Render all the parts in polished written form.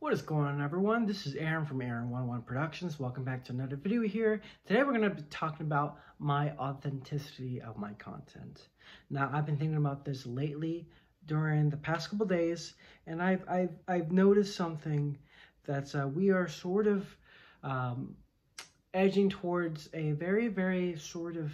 What is going on, everyone? This is Aaron from Aaron11 Productions. Welcome back to another video here. Today we're going to be talking about my authenticity of my content. Now, I've been thinking about this lately during the past couple days, and I've noticed something that we are sort of edging towards a very sort of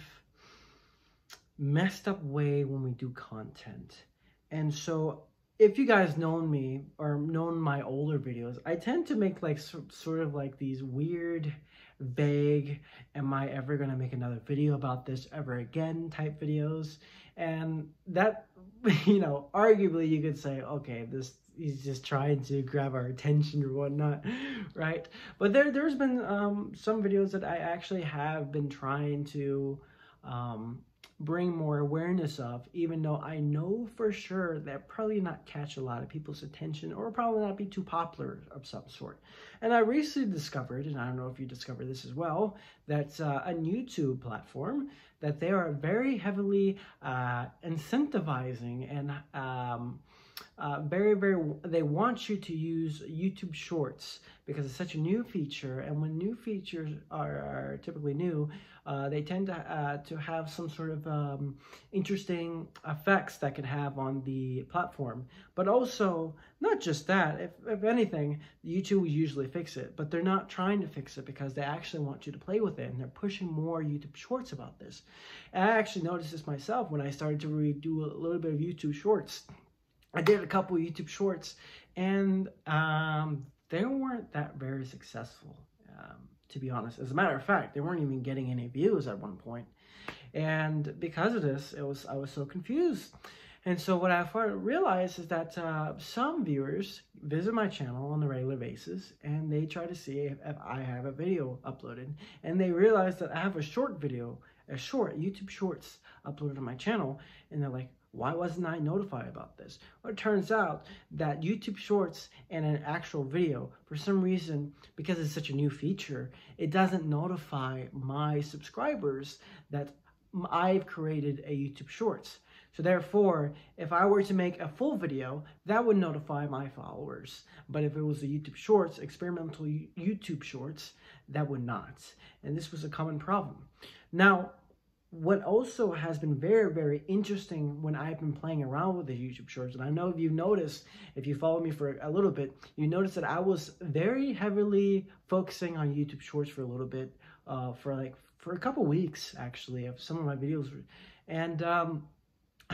messed up way when we do content. And so if you guys known me or known my older videos, I tend to make like sort of like these weird, vague, am I ever gonna make another video about this ever again type videos. And that, arguably you could say, okay, he's just trying to grab our attention or whatnot, right? But there's been some videos that I actually have been trying to bring more awareness of, even though I know for sure that probably not catch a lot of people's attention or probably not be too popular of some sort. And I recently discovered, and I don't know if you discovered this as well, that a YouTube platform that they are very heavily incentivizing and they want you to use YouTube Shorts because it's such a new feature, and when new features are typically new, they tend to have some sort of interesting effects that can have on the platform. But also, not just that, if anything, YouTube will usually fix it, but they're not trying to fix it because they actually want you to play with it, and they're pushing more YouTube Shorts about this. And I actually noticed this myself when I started to do a little bit of YouTube Shorts. I did a couple of YouTube Shorts, and they weren't that very successful, to be honest. As a matter of fact, they weren't even getting any views at one point. And because of this, I was so confused. And so what I realized is that some viewers visit my channel on a regular basis, and they try to see if I have a video uploaded. And they realize that I have a short YouTube Shorts uploaded on my channel, and they're like, why wasn't I notified about this? Well, it turns out that YouTube Shorts and an actual video, for some reason, because it's such a new feature, it doesn't notify my subscribers that I've created a YouTube Shorts. So therefore, if I were to make a full video, that would notify my followers. But if it was a YouTube Shorts, experimental YouTube Shorts, that would not. And this was a common problem. Now, what also has been very interesting when I've been playing around with the YouTube Shorts, and I know if you've noticed, if you follow me for a little bit, you notice that I was very heavily focusing on YouTube Shorts for a little bit, for a couple weeks actually, of some of my videos, and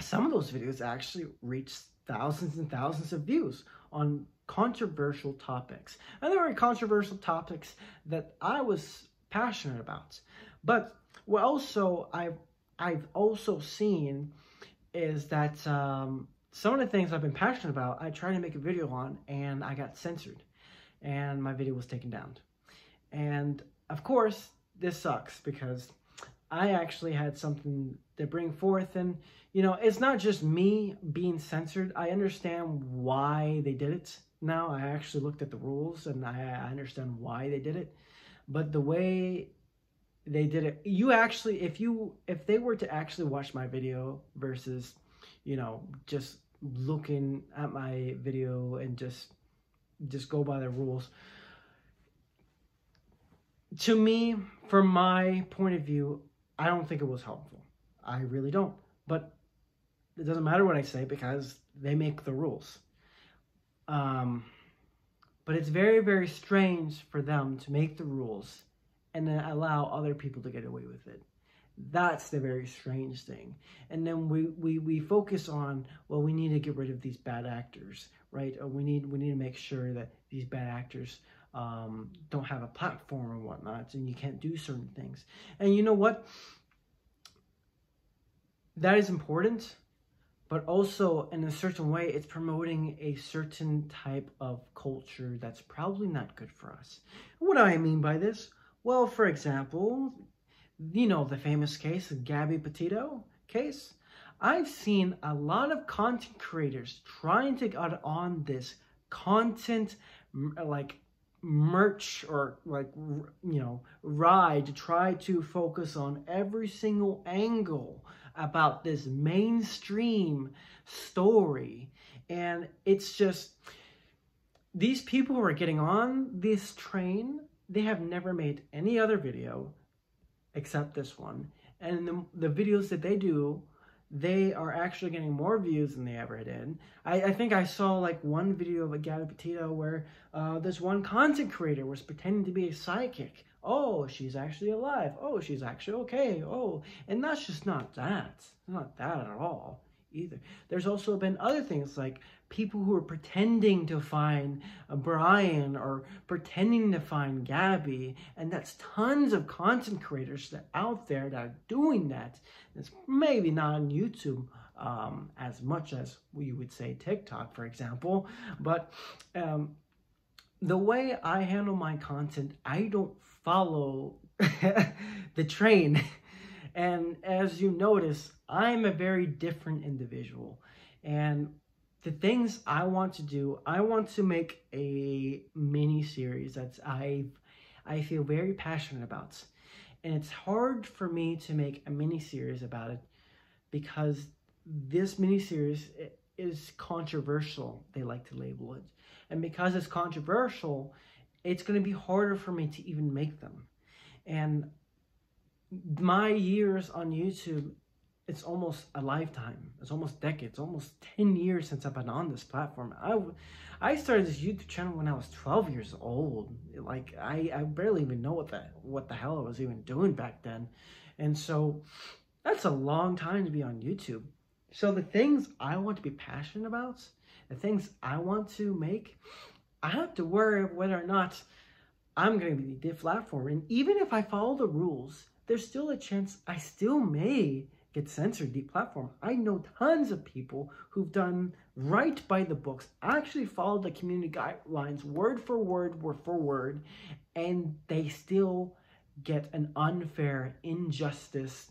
some of those videos actually reached thousands and thousands of views on controversial topics. And there were controversial topics that I was passionate about, but what also I've also seen is that some of the things I've been passionate about, I tried to make a video on, and I got censored, and my video was taken down. And of course, this sucks because I actually had something to bring forth, and it's not just me being censored. I understand why they did it. Now I actually looked at the rules, and I understand why they did it, but the way they did it, if they were to actually watch my video versus, just looking at my video and just go by the rules, to me, from my point of view, I don't think it was helpful. I really don't. But it doesn't matter what I say because they make the rules. But it's very strange for them to make the rules and then allow other people to get away with it. That's the very strange thing. And then we focus on, well, we need to get rid of these bad actors, right? Or we need to make sure that these bad actors don't have a platform or whatnot, and you can't do certain things. And you know what? That is important, but also in a certain way, it's promoting a certain type of culture that's probably not good for us. What do I mean by this? Well, for example, the famous case, the Gabby Petito case. I've seen a lot of content creators trying to get on this content, like merch or ride to try to focus on every single angle about this mainstream story. And it's just, these people who are getting on this train, they have never made any other video except this one. And the videos that they do, they are actually getting more views than they ever did. I think I saw like one video of a Gabby Petito where this one content creator was pretending to be a psychic. Oh, she's actually alive. Oh, she's actually okay. Oh, and that's just not that. It's not that at all either. There's also been other things like people who are pretending to find Brian or pretending to find Gabby, and that's tons of content creators that out there that are doing that. It's maybe not on YouTube as much as we would say TikTok, for example, but the way I handle my content, I don't follow the train. And as you notice, I'm a very different individual. And the things I want to do, I want to make a mini series that I feel very passionate about. And it's hard for me to make a mini series about it because this mini series is controversial, they like to label it. And because it's controversial, it's going to be harder for me to even make them. And my years on YouTube, it's almost a lifetime. It's almost decades, almost 10 years since I've been on this platform. I started this YouTube channel when I was 12 years old. Like, I barely even know what the hell I was even doing back then. And so that's a long time to be on YouTube. So the things I want to be passionate about, the things I want to make, I have to worry whether or not I'm going to be deplatformed. And even if I follow the rules, there's still a chance I still may get censored, deplatformed. I know tons of people who've done right by the books, actually followed the community guidelines word for word, and they still get an unfair injustice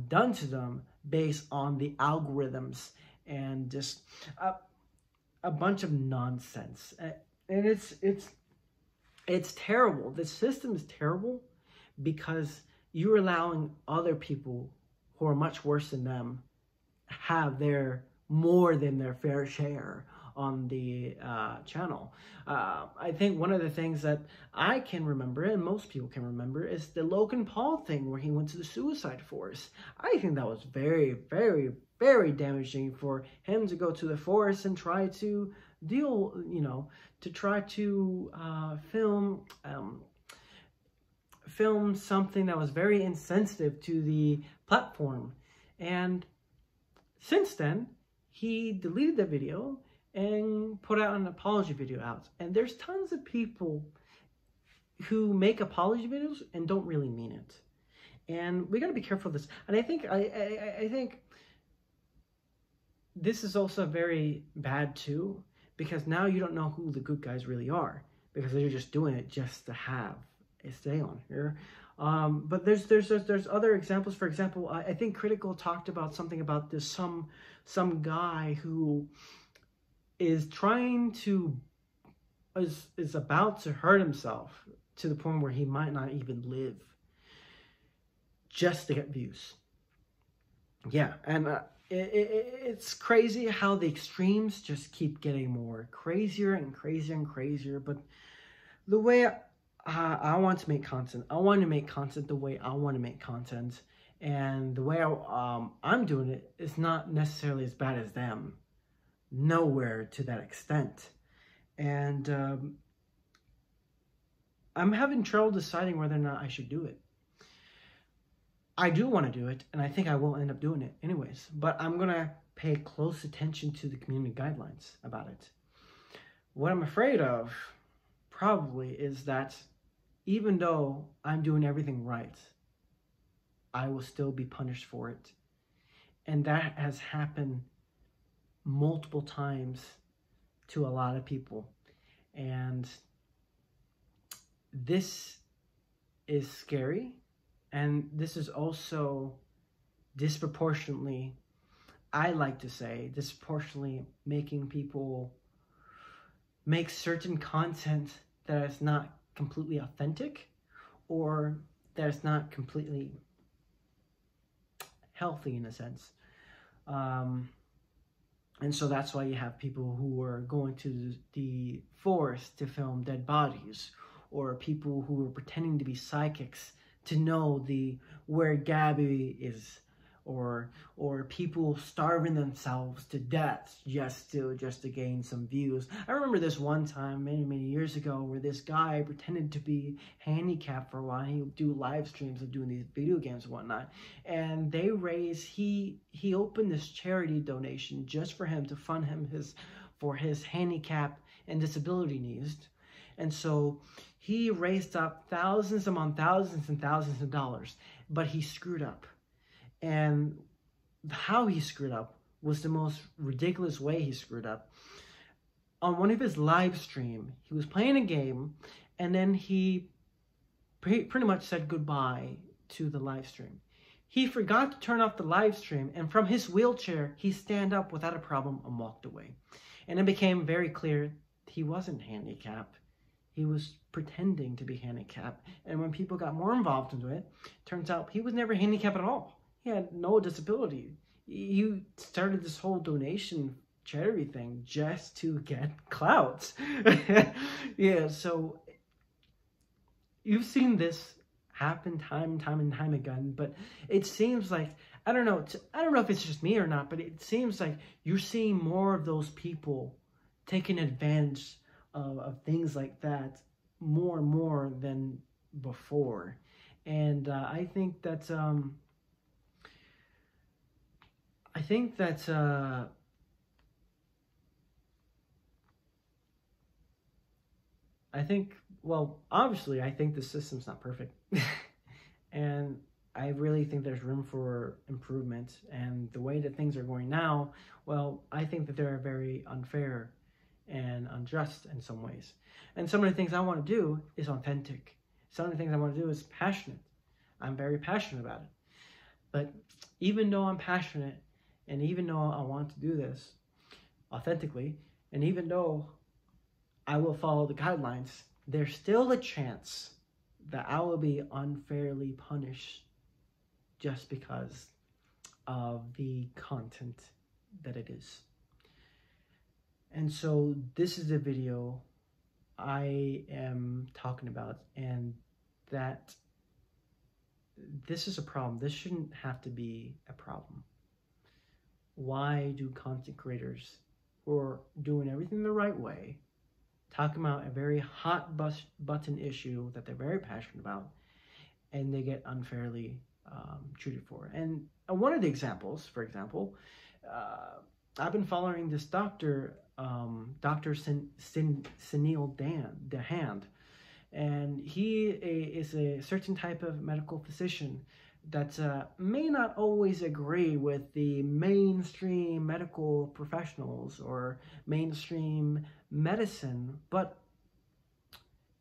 done to them based on the algorithms and just a bunch of nonsense. And it's terrible. The system is terrible because you're allowing other people who are much worse than them have their more than their fair share on the channel. I think one of the things that I can remember, and most people can remember, is the Logan Paul thing where he went to the suicide forest. I think that was very, very, very damaging for him to go to the forest and try to deal, to try to film something that was very insensitive to the platform. And since then, he deleted the video and put out an apology video out. And there's tons of people who make apology videos and don't really mean it. And we got to be careful of this. And I think this is also very bad too, because now you don't know who the good guys really are, because they're just doing it just to have a stay on here. But there's other examples. For example, I think Critical talked about something about this some guy who is about to hurt himself to the point where he might not even live just to get views. Yeah, and it's crazy how the extremes just keep getting more crazier and crazier and crazier. But the way I want to make content, I want to make content the way I want to make content. And the way I'm doing it is not necessarily as bad as them. Nowhere to that extent. And I'm having trouble deciding whether or not I should do it. I do want to do it, and I think I will end up doing it anyways. But I'm going to pay close attention to the community guidelines about it. What I'm afraid of, probably, is that even though I'm doing everything right, I will still be punished for it. And that has happened multiple times to a lot of people. And this is scary. And this is also disproportionately, I like to say, disproportionately making people make certain content that is not completely authentic or that is not completely healthy in a sense. And so that's why you have people who are going to the forest to film dead bodies, or people who are pretending to be psychics to know where Gabby is, or people starving themselves to death just to gain some views. I remember this one time many years ago where this guy pretended to be handicapped for a while. He would do live streams of doing these video games and whatnot, and they raised he opened this charity donation just for him to fund him for his handicap and disability needs. And so he raised up thousands upon thousands and thousands of dollars, but he screwed up. And how he screwed up was the most ridiculous way he screwed up. On one of his live stream, he was playing a game, and then he pretty much said goodbye to the live stream. He forgot to turn off the live stream, and from his wheelchair, he stand up without a problem and walked away. And it became very clear he wasn't handicapped. He was pretending to be handicapped. And when people got more involved into it, turns out he was never handicapped at all. He had no disability. He started this whole donation charity thing just to get clout. Yeah, so you've seen this happen time and time again, but it seems like, I don't know if it's just me or not, but it seems like you're seeing more of those people taking advantage of things like that more and more than before. And I think that well, obviously, I think the system's not perfect. And I really think there's room for improvement. And the way that things are going now, well, I think that they're very unfair and unjust in some ways. And some of the things I want to do is authentic. Some of the things I want to do is passionate. I'm very passionate about it. But even though I'm passionate, and even though I want to do this authentically, and even though I will follow the guidelines, there's still a chance that I will be unfairly punished just because of the content that it is. And so this is the video I am talking about, and that this is a problem. This shouldn't have to be a problem. Why do content creators who are doing everything the right way, talking about a very hot button issue that they're very passionate about, and they get unfairly treated for? And one of the examples, for example, I've been following this doctor, Dr. Sunil Dahand, and he is a certain type of medical physician that may not always agree with the mainstream medical professionals or mainstream medicine, but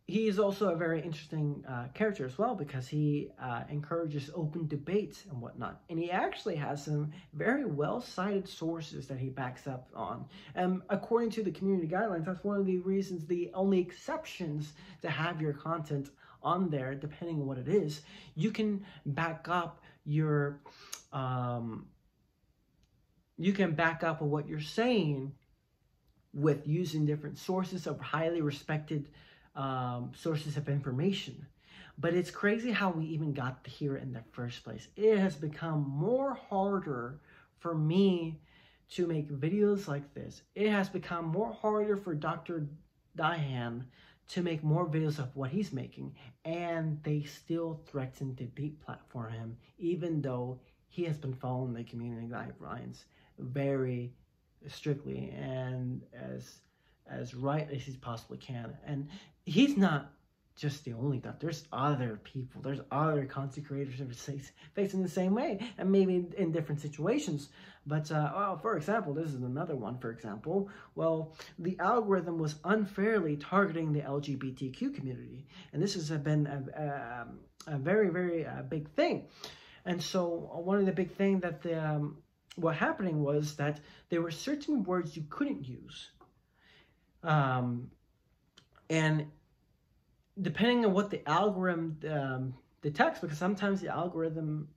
he is also a very interesting character as well, because he encourages open debate and whatnot. And he actually has some very well-cited sources that he backs up on. And according to the community guidelines, that's one of the reasons, the only exceptions to have your content on there, depending on what it is, you can back up your, you can back up on what you're saying with using different sources of highly respected sources of information. But it's crazy how we even got here in the first place. It has become more harder for me to make videos like this. It has become more harder for Dr. Dahand to make more videos of what he's making, and they still threaten to deplatform him, even though he has been following the community guidelines very strictly and as right as he possibly can. And he's not just the only doctor. There's other people, there's other content creators that are facing the same way, and maybe in different situations. But well, for example, this is another one. For example, well, the algorithm was unfairly targeting the LGBTQ community, and this has been a very big thing. And so one of the big thing that what happening was that there were certain words you couldn't use, and depending on what the algorithm detects, because sometimes the algorithm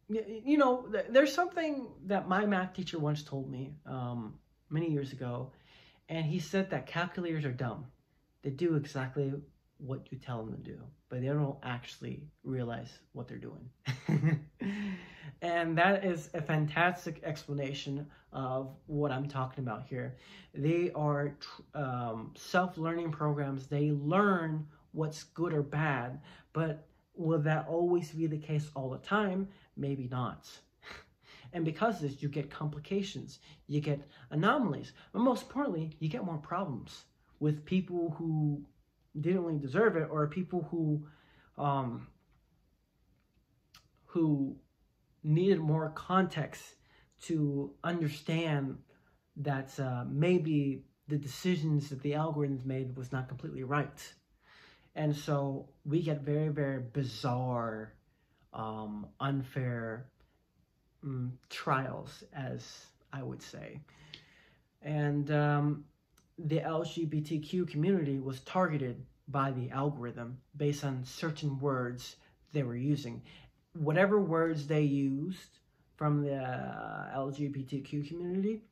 you know, there's something that my math teacher once told me many years ago, and he said that calculators are dumb. They do exactly what you tell them to do, but they don't actually realize what they're doing. And that is a fantastic explanation of what I'm talking about here. They are self-learning programs. They learn what's good or bad, but will that always be the case all the time? Maybe not. And because of this, you get complications, you get anomalies, but most importantly, you get more problems with people who didn't really deserve it, or people who needed more context to understand that maybe the decisions that the algorithms made was not completely right. And so we get very, very bizarre, unfair trials, as I would say. And the LGBTQ community was targeted by the algorithm based on certain words they were using. Whatever words they used from the LGBTQ community,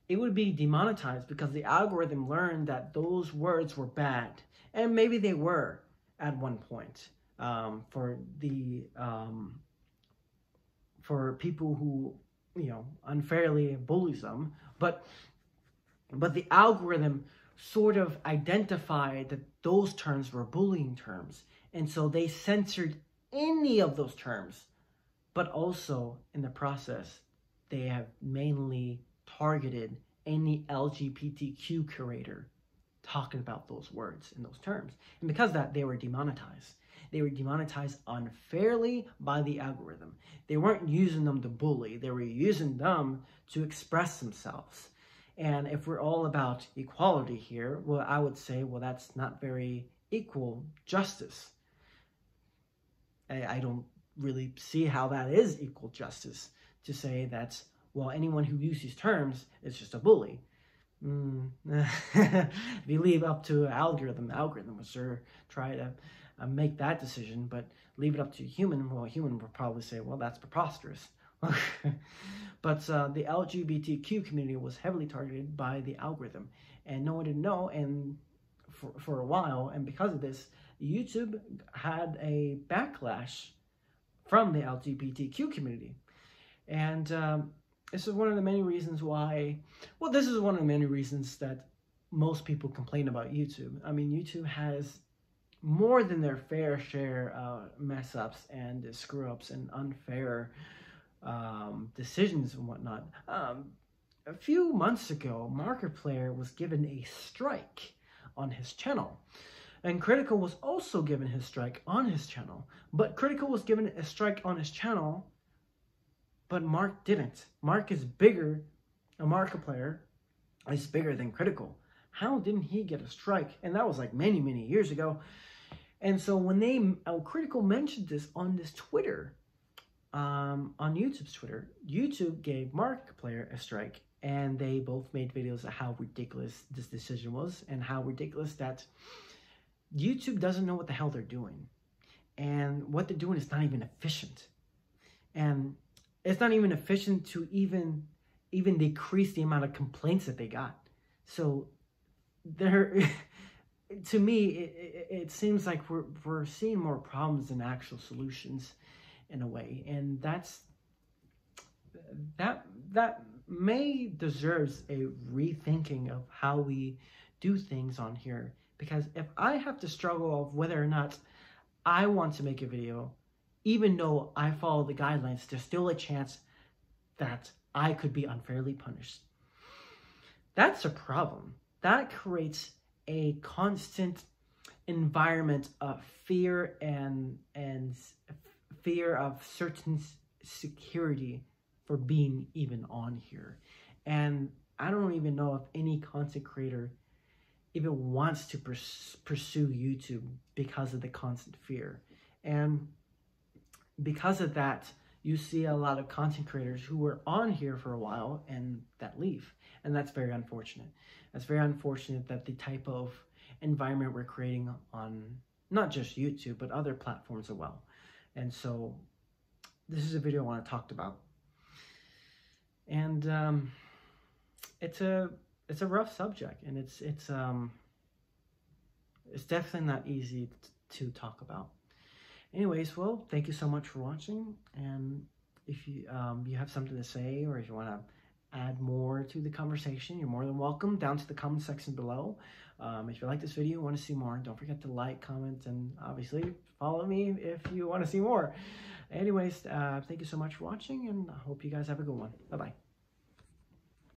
it would be demonetized because the algorithm learned that those words were bad. And maybe they were at one point for people who, you know, unfairly bullies them. But the algorithm sort of identified that those terms were bullying terms. And so they censored any of those terms. But also, in the process, they have mainly targeted any LGBTQ curator talking about those words and those terms. And because of that, they were demonetized. They were demonetized unfairly by the algorithm. They weren't using them to bully. They were using them to express themselves. And if we're all about equality here, well, I would say, well, that's not very equal justice. I don't really see how that is equal justice, to say that, well, anyone who uses these terms is just a bully. If you leave up to the algorithm will sure try to make that decision, but leave it up to a human, well, a human will probably say, well, that's preposterous. But the LGBTQ community was heavily targeted by the algorithm, and no one didn't know, and for a while, and because of this, YouTube had a backlash from the LGBTQ community. And this is one of the many reasons why, well, this is one of the many reasons that most people complain about YouTube. I mean, YouTube has more than their fair share of mess-ups and screw-ups and unfair decisions and whatnot. A few months ago, Markiplier was given a strike on his channel. And Critical was also given his strike on his channel. But Critical was given a strike on his channel, but Mark didn't. Mark is bigger, a Markiplier is bigger than Critical. How didn't he get a strike? And that was like many, many years ago. And so when Critical mentioned this on this Twitter, on YouTube's Twitter, YouTube gave Markiplier a strike, and they both made videos of how ridiculous this decision was and how ridiculous that YouTube doesn't know what the hell they're doing. And what they're doing is not even efficient. And it's not even efficient to even decrease the amount of complaints that they got. So there, to me, it seems like we're seeing more problems than actual solutions in a way. And that may deserves a rethinking of how we do things on here. Because if I have to struggle of whether or not I want to make a video, even though I follow the guidelines, there's still a chance that I could be unfairly punished. That's a problem. That creates a constant environment of fear and fear of certain security for being even on here. And I don't even know if any content creator even wants to pursue YouTube because of the constant fear. And because of that, you see a lot of content creators who were on here for a while and that leave. And that's very unfortunate. That's very unfortunate that the type of environment we're creating on not just YouTube, but other platforms as well. And so this is a video I want to talk about. And it's a rough subject, and it's definitely not easy to talk about. Anyways, well, thank you so much for watching, and if you have something to say, or if you want to add more to the conversation, you're more than welcome down to the comment section below. If you like this video, want to see more, don't forget to like, comment, and obviously follow me if you want to see more. Anyways, thank you so much for watching, and I hope you guys have a good one. Bye-bye.